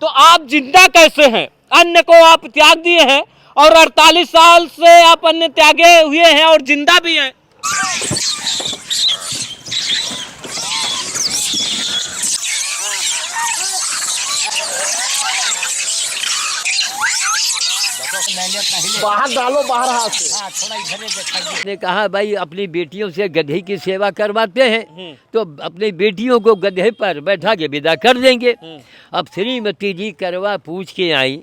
तो आप जिंदा कैसे हैं? अन्न को आप त्याग दिए हैं और 48 साल से आप अन्न त्यागे हुए हैं और जिंदा भी हैं। बाहर डालो, बाहर हाथ से। हाँ, थोड़ा इधर दिखाइए। ने कहा भाई अपनी बेटियों से गधे की सेवा करवाते हैं तो अपनी बेटियों को गधे पर बैठा के विदा कर देंगे। अब श्रीमती जी करवा पूछ के आई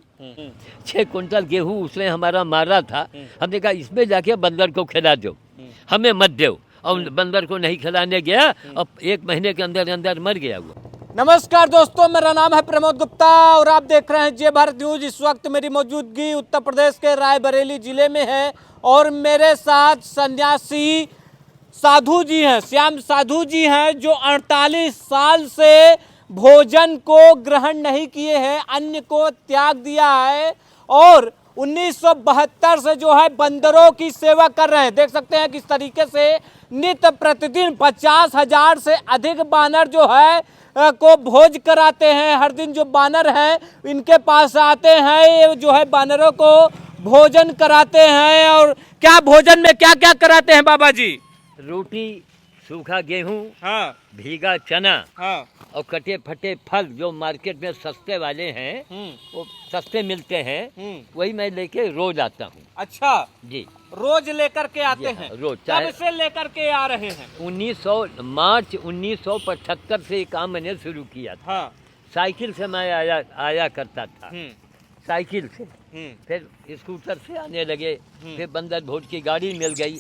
6 कुंटल गेहूँ उसने हमारा मारा था। हमने कहा इसमें जाके बंदर को खिला दो, हमें मत दो। और बंदर को नहीं खिलाने गया, अब 1 महीने के अंदर अंदर मर गया वो। नमस्कार दोस्तों, मेरा नाम है प्रमोद गुप्ता और आप देख रहे हैं जय भारत न्यूज। इस वक्त मेरी मौजूदगी उत्तर प्रदेश के रायबरेली जिले में है और मेरे साथ सन्यासी साधु जी हैं, श्याम साधु जी हैं, जो 48 साल से भोजन को ग्रहण नहीं किए हैं, अन्न को त्याग दिया है और 1972 से जो है बंदरों की सेवा कर रहे हैं। देख सकते हैं किस तरीके से नित्य प्रतिदिन 50,000 से अधिक बानर जो है को भोज कराते हैं। हर दिन जो बानर हैं इनके पास आते हैं, ये जो है बानरों को भोजन कराते हैं। और क्या भोजन में क्या क्या कराते हैं बाबा जी? रोटी, सूखा गेहूँ, हाँ, भीगा चना, हाँ, और कटे फटे फल जो मार्केट में सस्ते वाले हैं, वो सस्ते मिलते हैं, वही मैं लेके रोज आता हूँ। अच्छा जी, रोज लेकर के आते हैं? रोज। कब से लेकर के आ रहे हैं? मार्च 1975 से ये काम मैंने शुरू किया था। हाँ, साइकिल से मैं आया करता था, साइकिल से, फिर स्कूटर से आने लगे, फिर बंदर भोज की गाड़ी मिल गई,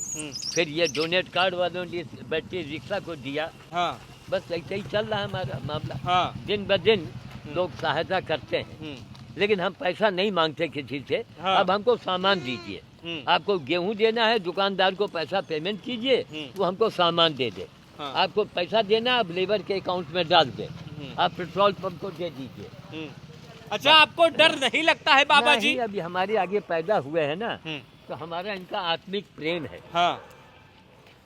फिर ये डोनेट कार्ड वालों ने बैटरी रिक्शा को दिया। हाँ, बस ऐसे ही चल रहा है हमारा मामला। हाँ, दिन ब दिन लोग सहायता करते हैं, लेकिन हम पैसा नहीं मांगते किसी से। हाँ। अब हमको सामान दीजिए, आपको गेहूं देना है, दुकानदार को पैसा पेमेंट कीजिए, वो हमको सामान दे दे। हाँ। आपको पैसा देना, आप लेबर के अकाउंट में डाल दे, आप पेट्रोल पंप को दे दीजिए। अच्छा, आपको डर नहीं लगता है बाबा जी? अभी हमारे आगे पैदा हुए हैं ना, तो हमारा इनका आत्मिक प्रेम है। हाँ,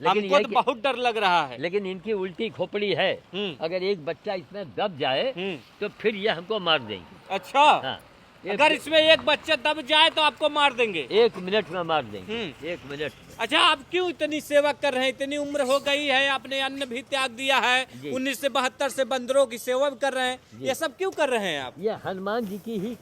हमको तो बहुत डर लग रहा है। लेकिन इनकी उल्टी खोपड़ी है, अगर एक बच्चा इसमें दब जाए तो फिर ये हमको मार देंगे। अच्छा, हाँ, अगर इसमें एक बच्चा दब जाए तो आपको मार देंगे? 1 मिनट में मार देंगे, 1 मिनट। अच्छा, आप क्यों इतनी सेवा कर रहे हैं? इतनी उम्र हो गई है, आपने अन्न भी त्याग दिया है, 1972 से बंदरों की सेवा भी कर रहे हैं, ये सब क्यों कर रहे हैं आप? ये हनुमान जी की ही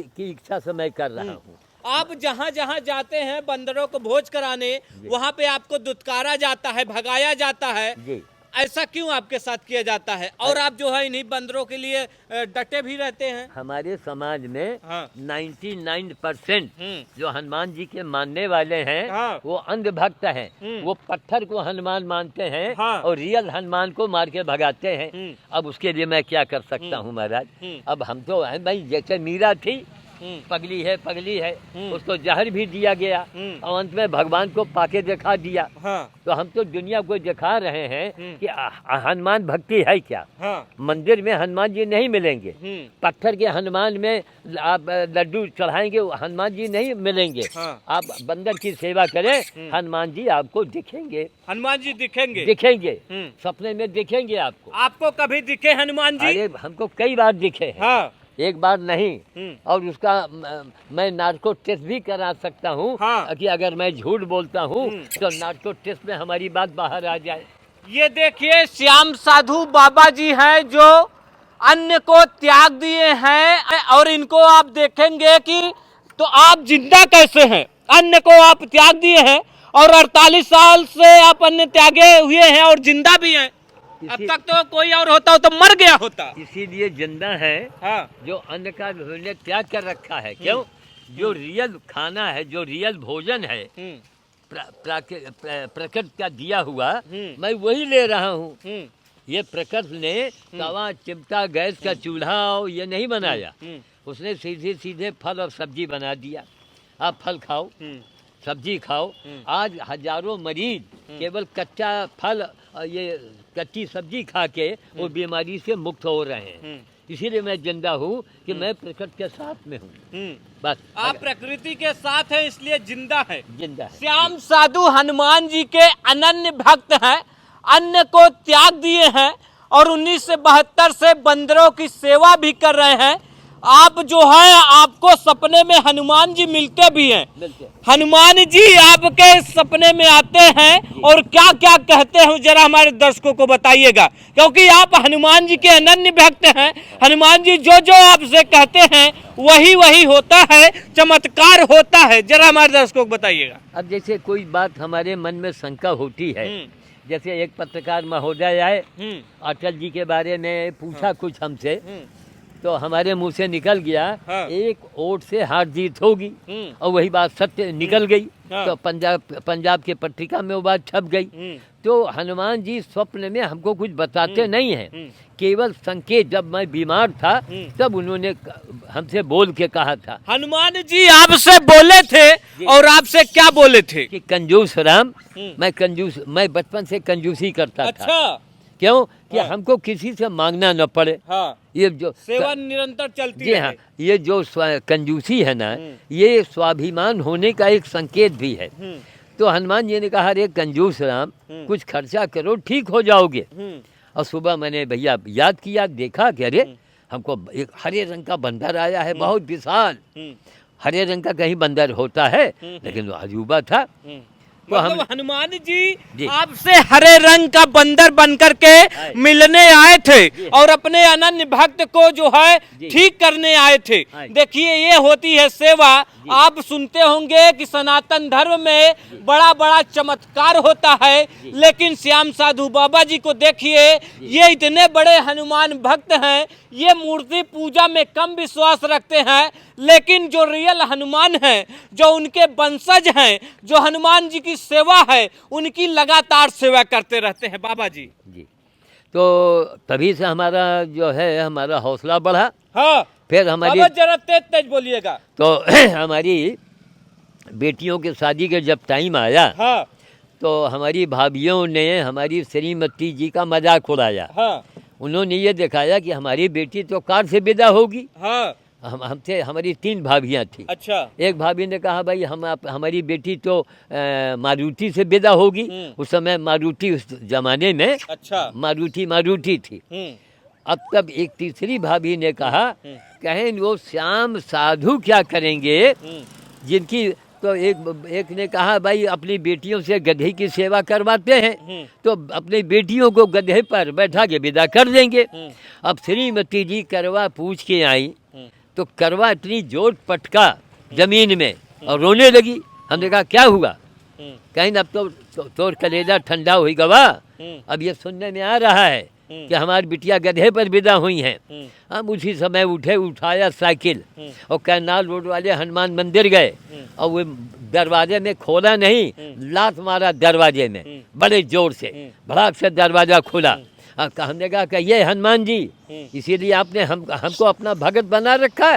की इच्छा से मैं कर रहा हूँ। आप जहाँ जहाँ जाते हैं बंदरों को भोज कराने, वहाँ पे आपको दुत्कारा जाता है, भगाया जाता है, जी। ऐसा क्यों आपके साथ किया जाता है? और आप जो है इन्हीं बंदरों के लिए डटे भी रहते हैं। हमारे समाज में हाँ। 99% जो हनुमान जी के मानने वाले हैं, हाँ। वो अंधभक्त हैं। वो पत्थर को हनुमान मानते हैं, हाँ। और रियल हनुमान को मार के भगाते हैं। अब उसके लिए मैं क्या कर सकता हूँ महाराज? अब हम तो है भाई, जैसे मीरा थी, पगली है, उसको जहर भी दिया गया और अंत में भगवान को पाके दिखा दिया। हाँ। तो हम तो दुनिया को दिखा रहे हैं कि हनुमान भक्ति है क्या। हाँ। मंदिर में हनुमान जी नहीं मिलेंगे, पत्थर के हनुमान में आप लड्डू चढ़ाएंगे, हनुमान जी नहीं मिलेंगे। हाँ। आप बंदर की सेवा करें, हनुमान जी आपको दिखेंगे। हनुमान जी दिखेंगे? सपने में दिखेंगे आपको। आपको कभी दिखे हनुमान जी? अरे हमको कई बार दिखे हैं। हाँ। एक बार नहीं, और उसका मैं नार्को टेस्ट भी करा सकता हूँ। हाँ। कि अगर मैं झूठ बोलता हूँ तो नार्को टेस्ट में हमारी बात बाहर आ जाए। ये देखिए, श्याम साधु बाबा जी हैं जो अन्न को त्याग दिए हैं और इनको आप देखेंगे कि तो आप जिंदा कैसे हैं? अन्न को आप त्याग दिए हैं और 48 साल से आप अन्न त्यागे हुए हैं और जिंदा भी हैं। अब तक तो कोई और होता हो तो मर गया होता। इसीलिए जिंदा है। हाँ। जो अन्न का उन्होंने त्याग कर रखा है। क्यों? जो रियल खाना है, जो रियल भोजन है, प्रकृति का दिया हुआ, मैं वही ले रहा हूँ। ये प्रकृति ने तवा, चिमटा, गैस का चूल्हा ये नहीं बनाया। उसने सीधे सीधे फल और सब्जी बना दिया। आप फल खाओ, सब्जी खाओ। आज हजारों मरीज केवल कच्चा फल, ये कच्ची सब्जी खा के वो बीमारी से मुक्त हो रहे हैं। इसीलिए मैं जिंदा हूँ कि मैं प्रकृति के साथ में हूँ। बस आप प्रकृति के साथ हैं इसलिए जिंदा है। श्याम साधु हनुमान जी के अनन्य भक्त हैं, अन्न को त्याग दिए हैं और 1972 से बंदरों की सेवा भी कर रहे हैं। आप जो है आपको सपने में हनुमान जी मिलते भी हैं। हनुमान जी आपके सपने में आते हैं और क्या क्या कहते हैं जरा हमारे दर्शकों को बताइएगा, क्योंकि आप हनुमान जी के अनन्य भक्त हैं। हनुमान जी जो जो आपसे कहते हैं वही वही होता है, चमत्कार होता है। जरा हमारे दर्शकों को बताइएगा। अब जैसे कोई बात हमारे मन में शंका होती है, जैसे एक पत्रकार महोदय आए, अटल जी के बारे में पूछा कुछ हमसे, तो हमारे मुंह से निकल गया एक वोट से हार जीत होगी, और वही बात सत्य निकल गई। तो पंजाब के पत्रिका में वो बात छप गई। तो हनुमान जी स्वप्न में हमको कुछ बताते नहीं हैं, केवल संकेत। जब मैं बीमार था तब उन्होंने हमसे बोल के कहा था। हनुमान जी आपसे बोले थे और आपसे क्या बोले थे? कि कंजूस राम, मैं बचपन से कंजूसी करता था। क्यों? कि हमको किसी से मांगना न पड़े। ये जो सेवा निरंतर चलती है। हाँ, ये जो कंजूसी है ना, ये स्वाभिमान होने का एक संकेत भी है। तो हनुमान जी ने कहा, अरे कंजूस राम, कुछ खर्चा करो, ठीक हो जाओगे। और सुबह मैंने भैया याद किया, देखा कि अरे हमको एक हरे रंग का बंदर आया है, बहुत विशाल। हरे रंग का कहीं बंदर होता है, लेकिन वो अजूबा था। तो मतलब हनुमान जी आपसे हरे रंग का बंदर बनकर के मिलने आए थे और अपने अनन्य भक्त को जो है ठीक करने आए थे। देखिए ये होती है सेवा। आप सुनते होंगे कि सनातन धर्म में बड़ा बड़ा चमत्कार होता है, लेकिन श्याम साधु बाबा जी को देखिए, ये इतने बड़े हनुमान भक्त हैं, ये मूर्ति पूजा में कम विश्वास रखते हैं, लेकिन जो रियल हनुमान हैं, जो उनके वंशज हैं, जो हनुमान जी की सेवा है, उनकी लगातार सेवा करते रहते हैं बाबा जी। तो तभी से हमारा जो है हमारा हौसला बढ़ा। हाँ, फिर हमारी जरा तेज तेज बोलिएगा। तो हमारी बेटियों के शादी के जब टाइम आया, तो हमारी भाभीियों ने हमारी श्रीमती जी का मजाक उड़ाया। उन्होंने ये दिखाया कि हमारी बेटी तो कार से विदा होगी। हमसे हमारी 3 भाभियाँ थी। अच्छा। एक भाभी ने कहा, भाई हमारी बेटी तो मारुति से विदा होगी। उस समय मारुति उस जमाने में मारुति थी। अब तब एक तीसरी भाभी ने कहा, कहें वो श्याम साधु क्या करेंगे जिनकी। तो एक ने कहा, भाई अपनी बेटियों से गधे की सेवा करवाते हैं, तो अपनी बेटियों को गधे पर बैठा के विदा कर देंगे। अब श्रीमती जी करवा पूछ के आई, तो करवा इतनी जोर पटका जमीन में और रोने लगी। हमने कहा क्या हुआ? कहीं अब तो कलेजा ठंडा हुई गवा। अब ये सुनने में आ रहा है कि हमारी बिटिया गधे पर विदा हुई हैं। हम उसी समय उठाया साइकिल और कैनाल रोड वाले हनुमान मंदिर गए, और वो दरवाजे में खोला नहीं, लात मारा दरवाजे में बड़े जोर से, भड़ाक से दरवाजा खुला। हमने कहा कि ये हनुमान जी, इसीलिए आपने हमको अपना भगत बना रखा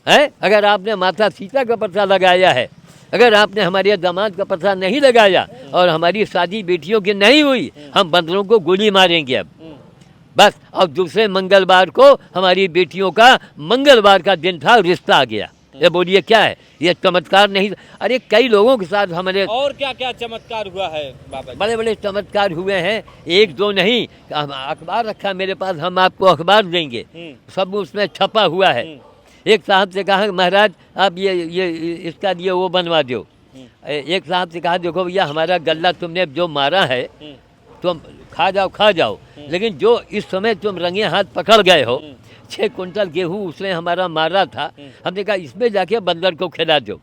है? अगर आपने माता सीता का पता लगाया है, अगर आपने हमारे दामाद का पता नहीं लगाया और हमारी शादी बेटियों की नहीं हुई, हम बंदरों को गोली मारेंगे अब बस। और दूसरे मंगलवार को हमारी बेटियों का मंगलवार का दिन था, रिश्ता आ गया। ये बोलिए क्या है? ये चमत्कार नहीं? अरे कई लोगों के साथ हमारे और क्या क्या चमत्कार हुआ है बाबा जी? बड़े बड़े चमत्कार हुए हैं, एक दो नहीं। अखबार रखा मेरे पास, हम आपको अखबार देंगे, सब उसमें छपा हुआ है। एक साहब से कहा, महाराज आप ये इसका दिए वो बनवा दो। एक साहब से कहा, देखो भैया हमारा गल्ला तुमने जो मारा है तुम खा जाओ, लेकिन जो इस समय तुम रंगे हाथ पकड़ गए हो, 6 कुंटल गेहूँ उसने हमारा मारा था। हमने कहा इसमें जाके बंदर को खिला दो,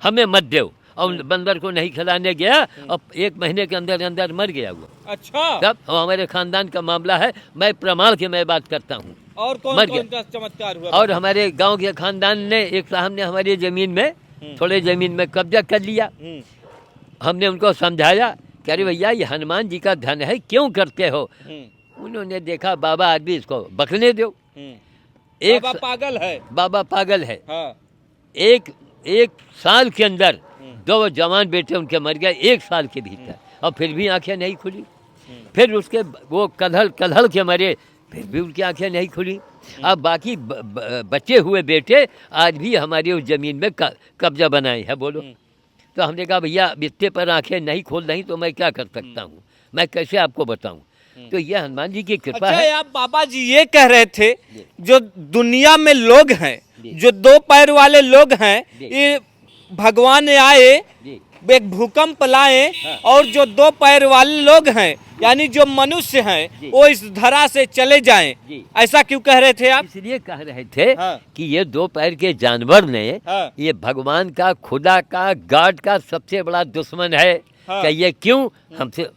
हमें मत दो। और बंदर को नहीं खिलाने गया और 1 महीने के अंदर मर गया वो। अच्छा। तब हमारे खानदान का मामला है, मैं प्रमाण की मैं बात करता हूँ। और कौन सा चमत्कार हुआ? और हमारे गांव के खानदान ने, एक साहब ने हमारी जमीन में, थोड़े जमीन में कब्जा कर लिया। हमने उनको समझाया कि अरे भैया ये हनुमान जी का धन है, क्यों करते हो? उन्होंने देखा बाबा आदमी इसको बकने दो। बाबा पागल है। हाँ। एक साल के अंदर 2 जवान बेटे उनके मर गए, 1 साल के भीतर, और फिर भी आंखें नहीं खुली। फिर उसके वो कलहल के मरे, फिर भी उनकी आंखें नहीं खुली। अब बाकी बचे हुए बेटे आज भी हमारी उस ज़मीन में कब्जा बनाए हैं। बोलो। तो हमने कहा भैया बिस्ते पर आंखें नहीं खोल रही तो मैं क्या कर सकता हूँ, मैं कैसे आपको बताऊँ? तो ये हनुमान जी की कृपा अच्छा, है। आप बाबा जी ये कह रहे थे जो दुनिया में लोग हैं, जी। जो दो पैर वाले लोग हैं, जी। ये भगवान आए, जी एक भूकंप लाए, हाँ। और जो दो पैर वाले लोग हैं यानी जो मनुष्य जी। हैं वो इस धरा से चले जाएं। जी। ऐसा क्यों कह रहे थे आप? इसलिए कह रहे थे हाँ। कि ये दो पैर के जानवर ने हाँ। ये भगवान का, खुदा का, गॉड का सबसे बड़ा दुश्मन है। हाँ। कहिए क्यों? हमसे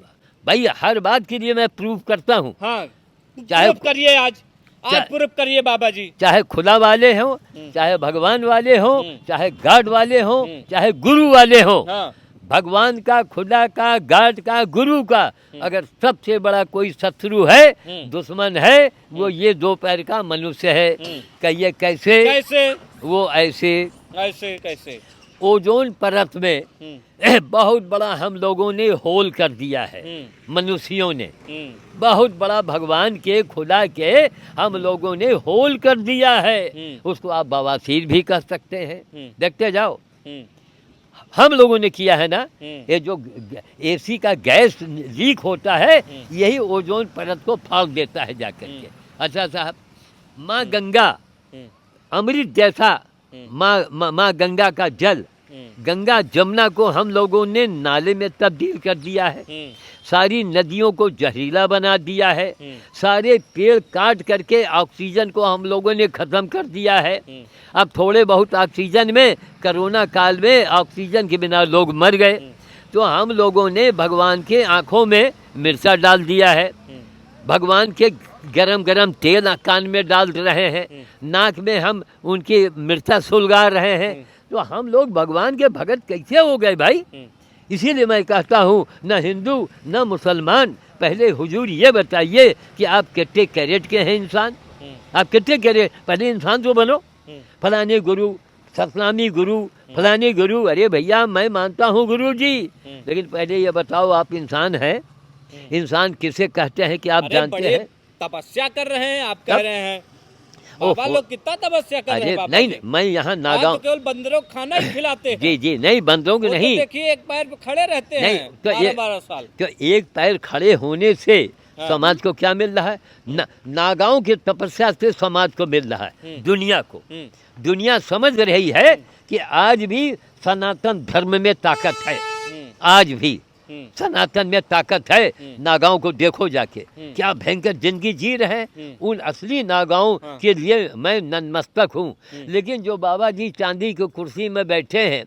भाई हर बात के लिए मैं प्रूफ करता हूँ। हाँ, चाहे- प्रूफ करिए, आज चाहे- प्रूफ करिए बाबा जी। चाहे खुदा वाले हों, चाहे भगवान वाले हों, चाहे गॉड वाले हों, चाहे गुरु वाले हों, हाँ। भगवान का, खुदा का, गॉड का, गुरु का अगर सबसे बड़ा कोई शत्रु है, दुश्मन है, वो ये दो पैर का मनुष्य है। कहिए कैसे? कैसे? वो ऐसे ऐसे कैसे? ओजोन परत में बहुत बड़ा हम लोगों ने होल कर दिया है, मनुष्यों ने बहुत बड़ा, भगवान के, खुदा के हम लोगों ने होल कर दिया है। उसको आप बवासीर भी कह सकते हैं, देखते जाओ। हम लोगों ने किया है ना। ये जो एसी का गैस लीक होता है, यही ओजोन परत को फाड़ देता है जाकर के। अच्छा साहब, माँ गंगा अमृत जैसा, माँ गंगा का जल, गंगा जमुना को हम लोगों ने नाले में तब्दील कर दिया है, सारी नदियों को जहरीला बना दिया है, सारे पेड़ काट करके ऑक्सीजन को हम लोगों ने ख़त्म कर दिया है। अब थोड़े बहुत ऑक्सीजन में, कोरोना काल में ऑक्सीजन के बिना लोग मर गए, तो हम लोगों ने भगवान के आँखों में मिर्चा डाल दिया है, भगवान के गरम गरम तेल कान में डाल रहे हैं, नाक में हम उनकी मिर्चा सुलगा रहे हैं। तो हम लोग भगवान के भगत कैसे हो गए भाई? इसीलिए मैं कहता हूँ, न हिंदू न मुसलमान, पहले हुजूर ये बताइए कि आप कितने कैरेट के हैं इंसान? आप कितने कैरेट? पहले इंसान तो बनो। फलाने गुरु, सतनामी गुरु, फलाने गुरु, अरे भैया मैं मानता हूँ गुरु जी, लेकिन पहले ये बताओ आप इंसान हैं? इंसान किसे कहते हैं कि आप जानते हैं? तपस्या कर रहे हैं, आप कह रहे हैं। बाबा लोग कितना तपस्या कर रहे हैं बाबा नहीं जी। मैं यहाँ आप नागांव तो केवल बंदरों को खाना ही खिलाते हैं। जी जी नहीं, बंदरों को वो तो नहीं। देखिए एक पैर पे खड़े रहते नहीं, हैं तो 12-12 साल। तो एक पैर खड़े होने से हाँ। समाज को क्या मिल रहा है? नागांव की तपस्या से समाज को मिल रहा है, दुनिया को। दुनिया समझ रही है कि आज भी सनातन धर्म में ताकत है, आज भी सनातन में ताकत है। नागांव को देखो जाके, क्या भयंकर जिंदगी जी रहे हैं। उन असली नागांव के लिए मैं नतमस्तक हूँ। लेकिन जो बाबा जी चांदी की कुर्सी में बैठे हैं,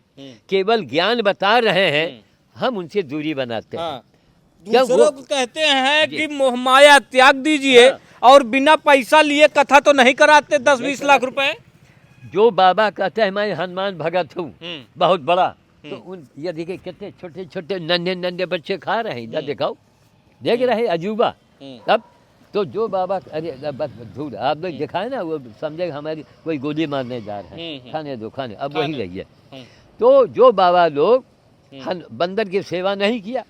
केवल ज्ञान बता रहे हैं, हम उनसे दूरी बनाते हैं। क्या दूसरों वो- को कहते हैं कि मोहमाया त्याग दीजिए, और बिना पैसा लिए कथा तो नहीं कराते 10-20 लाख रुपए। जो बाबा कहते हैं मैं हनुमान भगत हूँ बहुत बड़ा, तो उन ये देखिए कितने छोटे छोटे नन्हे नन्हे बच्चे खा रहे हैं, इधर दिखाओ, देख रहे हैं अजूबा। अब तो जो बाबा, अरे बस धूल, आप लोग दिखाए ना, वो समझे हमारी कोई गोली मारने जा रहे हैं, खाने दो खाने, अब वही रही है। तो जो बाबा लोग बंदर की सेवा नहीं किया,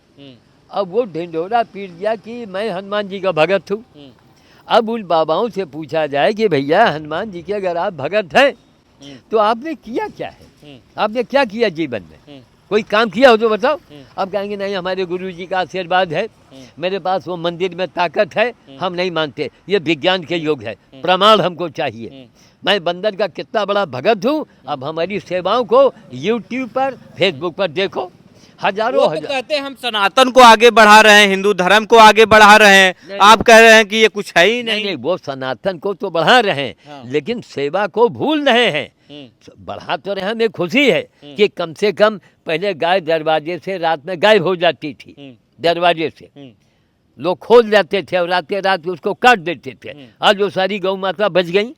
अब वो ढिंढोरा पीट दिया कि मैं हनुमान जी का भगत हूँ। अब उन बाबाओं से पूछा जाए कि भैया हनुमान जी के अगर आप भगत हैं तो आपने किया क्या है? आपने क्या किया जीवन में? कोई काम किया हो तो बताओ। अब कहेंगे नहीं हमारे गुरु जी का आशीर्वाद है, मेरे पास वो मंदिर में ताकत है, हम नहीं मानते, ये विज्ञान के युग है, प्रमाण हमको चाहिए। मैं बंदर का कितना बड़ा भगत हूँ, अब हमारी सेवाओं को यूट्यूब पर, फेसबुक पर देखो, हजारों वो तो कहते हैं हम सनातन को आगे बढ़ा रहे हैं, हिंदू धर्म को आगे बढ़ा रहे हैं, आप कह रहे हैं कि ये कुछ है ही नहीं नहीं। वो सनातन को तो बढ़ा रहे हैं, लेकिन सेवा को भूल रहे हैं। बढ़ा तो रहे, हमें खुशी है कि कम से कम पहले गाय दरवाजे से रात में गायब हो जाती थी, दरवाजे से लोग खोल जाते थे और रात रात उसको काट देते थे। आज वो सारी गौ माता बच गई,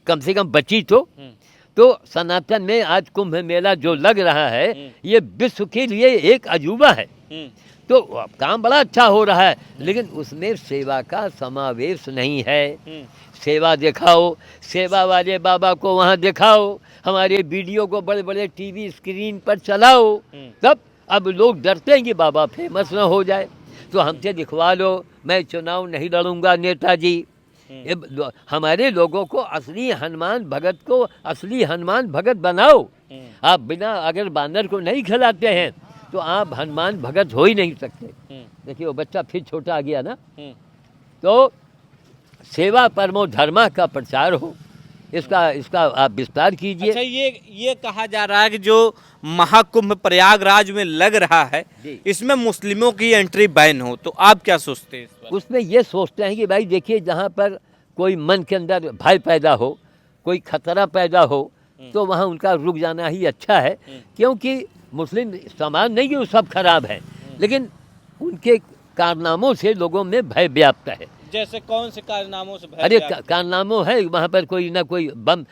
कम से कम बची तो सनातन में आज कुंभ मेला जो लग रहा है, ये विश्व के लिए एक अजूबा है। तो काम बड़ा अच्छा हो रहा है, लेकिन उसमें सेवा का समावेश नहीं है। सेवा दिखाओ, सेवा वाले बाबा को वहाँ दिखाओ, हमारे वीडियो को बड़े बड़े टीवी स्क्रीन पर चलाओ, तब अब लोग डरते हैं कि बाबा फेमस ना हो जाए, तो हमसे दिखवा लो, मैं चुनाव नहीं लड़ूंगा नेताजी। हमारे लोगों को असली हनुमान भगत को असली हनुमान भगत बनाओ। आप बिना अगर बानर को नहीं खिलाते हैं तो आप हनुमान भगत हो ही नहीं सकते। देखिए वो बच्चा फिर छोटा आ गया ना, तो सेवा परमो धर्मा का प्रचार हो, इसका आप विस्तार कीजिए। अच्छा, ये कहा जा रहा है कि जो महाकुंभ प्रयागराज में लग रहा है जी। इसमें मुस्लिमों की एंट्री बैन हो, तो आप क्या सोचते हैं इस पर? उसमें ये सोचते हैं कि भाई देखिए, जहाँ पर कोई मन के अंदर भय पैदा हो, कोई खतरा पैदा हो, तो वहाँ उनका रुक जाना ही अच्छा है। क्योंकि मुस्लिम समाज नहीं कि वो सब खराब है, लेकिन उनके कारनामों से लोगों में भय व्याप्त है। जैसे कौन से कारनामों से भय अरे व्याप्त? कारनामों है, वहाँ पर कोई ना कोई बम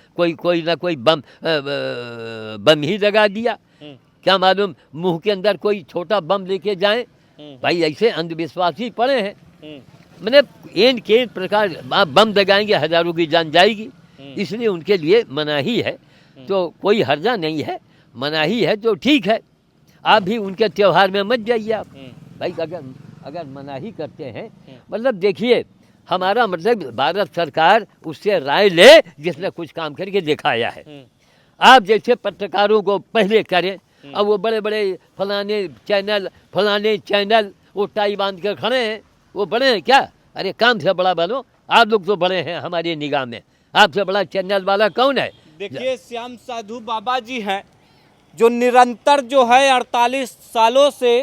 बम ही लगा दिया, क्या मालूम मुंह के अंदर कोई छोटा बम लेके जाए। भाई ऐसे अंधविश्वासी पड़े हैं, मैंने एन के प्रकार आप बम लगाएंगे हजारों की जान जाएगी, इसलिए उनके लिए मनाही है। तो कोई हर्जा नहीं है, मनाही है तो ठीक है, आप भी उनके त्योहार में मत जाइए आप। भाई अगर मनाही करते हैं, मतलब देखिए हमारा मतलब भारत सरकार उससे राय ले जिसने कुछ काम करके दिखाया है। आप जैसे पत्रकारों को पहले करें, अब वो बड़े बड़े फलाने चैनल वो टाई बांध कर खड़े हैं, वो बड़े हैं क्या? अरे काम से बड़ा बनो, आप लोग तो बड़े हैं हमारी निगाह में, आपसे बड़ा चैनल वाला कौन है? देखिए श्याम साधु बाबा जी हैं जो निरंतर जो है 48 सालों से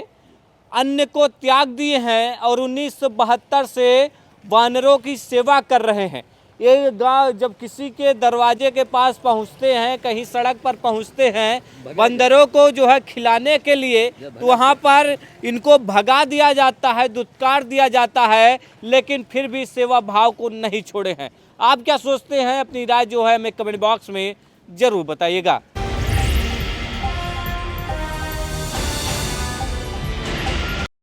अन्न को त्याग दिए हैं और 1972 से वानरों की सेवा कर रहे हैं। ये गांव जब किसी के दरवाजे के पास पहुंचते हैं, कहीं सड़क पर पहुंचते हैं बंदरों को जो है खिलाने के लिए, तो वहां पर इनको भगा दिया जाता है, दुत्कार दिया जाता है, लेकिन फिर भी सेवा भाव को नहीं छोड़े हैं। आप क्या सोचते हैं? अपनी राय जो है हमें कमेंट बॉक्स में ज़रूर बताइएगा।